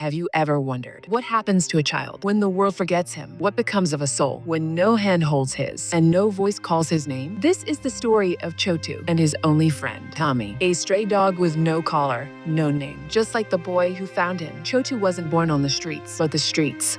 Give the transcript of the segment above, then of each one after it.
Have you ever wondered what happens to a child when the world forgets him? What becomes of a soul when no hand holds his and no voice calls his name? This is the story of Chotu and his only friend, Tommy, a stray dog with no collar, no name. Just like the boy who found him, Chotu wasn't born on the streets, but the streets.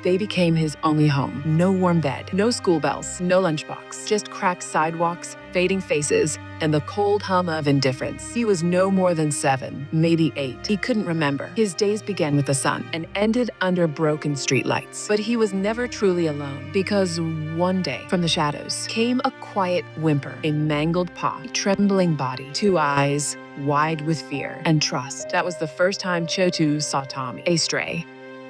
They became his only home. No warm bed, no school bells, no lunchbox, just cracked sidewalks, fading faces, and the cold hum of indifference. He was no more than 7, maybe 8. He couldn't remember. His days began with the sun and ended under broken streetlights. But he was never truly alone, because one day, from the shadows, came a quiet whimper, a mangled paw, a trembling body, 2 eyes wide with fear and trust. That was the first time Chotu saw Tommy, a stray.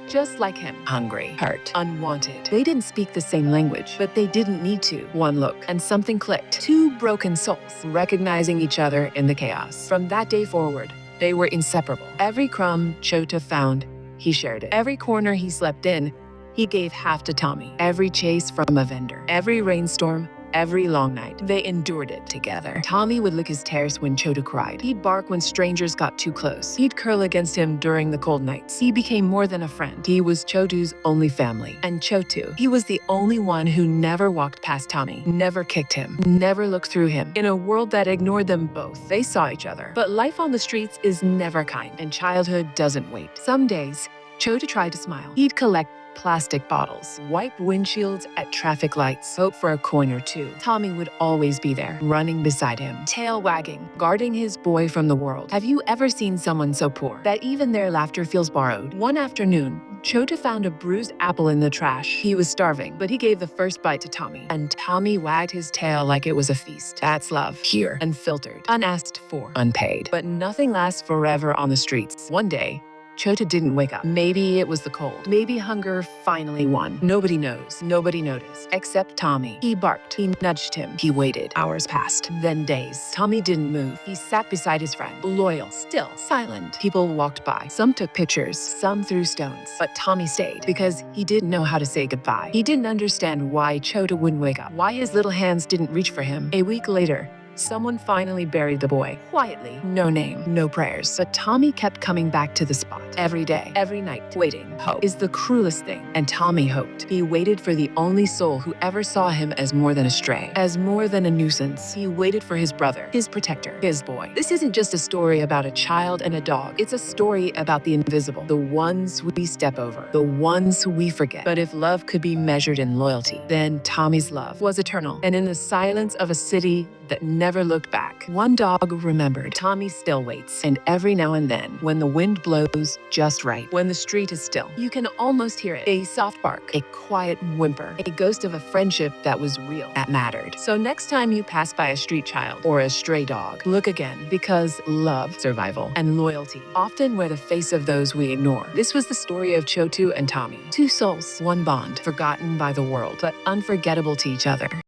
Just like him, hungry, hurt, unwanted. They didn't speak the same language, but they didn't need to. One look, and something clicked. 2 broken souls, recognizing each other in the chaos. From that day forward, they were inseparable. Every crumb Chota found, he shared it. Every corner he slept in, he gave half to Tommy. Every chase from a vendor, every rainstorm, every long night, they endured it together. Tommy would lick his tears when Chota cried. He'd bark when strangers got too close. He'd curl against him during the cold nights. He became more than a friend. He was Chotu's only family. And Chotu, he was the only one who never walked past Tommy, never kicked him, never looked through him. In a world that ignored them both, they saw each other. But life on the streets is never kind, and childhood doesn't wait. Some days, Chota tried to smile. He'd collect plastic bottles, wipe windshields at traffic lights, hope for a coin or two. Tommy would always be there, running beside him, tail wagging, guarding his boy from the world. Have you ever seen someone so poor that even their laughter feels borrowed? One afternoon, Chota found a bruised apple in the trash. He was starving, but he gave the first bite to Tommy, and Tommy wagged his tail like it was a feast. That's love, pure and filtered, unasked for, unpaid. But nothing lasts forever on the streets. One day, Chota didn't wake up. Maybe it was the cold. Maybe hunger finally won. Nobody knows. Nobody noticed. Except Tommy. He barked. He nudged him. He waited. Hours passed. Then days. Tommy didn't move. He sat beside his friend. Loyal. Still. Silent. People walked by. Some took pictures. Some threw stones. But Tommy stayed because he didn't know how to say goodbye. He didn't understand why Chota wouldn't wake up. Why his little hands didn't reach for him. A week later, someone finally buried the boy. Quietly. No name, no prayers. But Tommy kept coming back to the spot. Every day, every night. Waiting. Hope is the cruelest thing. And Tommy hoped. He waited for the only soul who ever saw him as more than a stray, as more than a nuisance. He waited for his brother, his protector, his boy. This isn't just a story about a child and a dog. It's a story about the invisible, the ones we step over, the ones we forget. But if love could be measured in loyalty, then Tommy's love was eternal. And in the silence of a city that never looked back, one dog remembered. Tommy still waits. And every now and then, when the wind blows just right, when the street is still, you can almost hear it. A soft bark, a quiet whimper, a ghost of a friendship that was real, that mattered. So next time you pass by a street child or a stray dog, look again, because love, survival, and loyalty often wear the face of those we ignore. This was the story of Chotu and Tommy. 2 souls, one bond, forgotten by the world, but unforgettable to each other.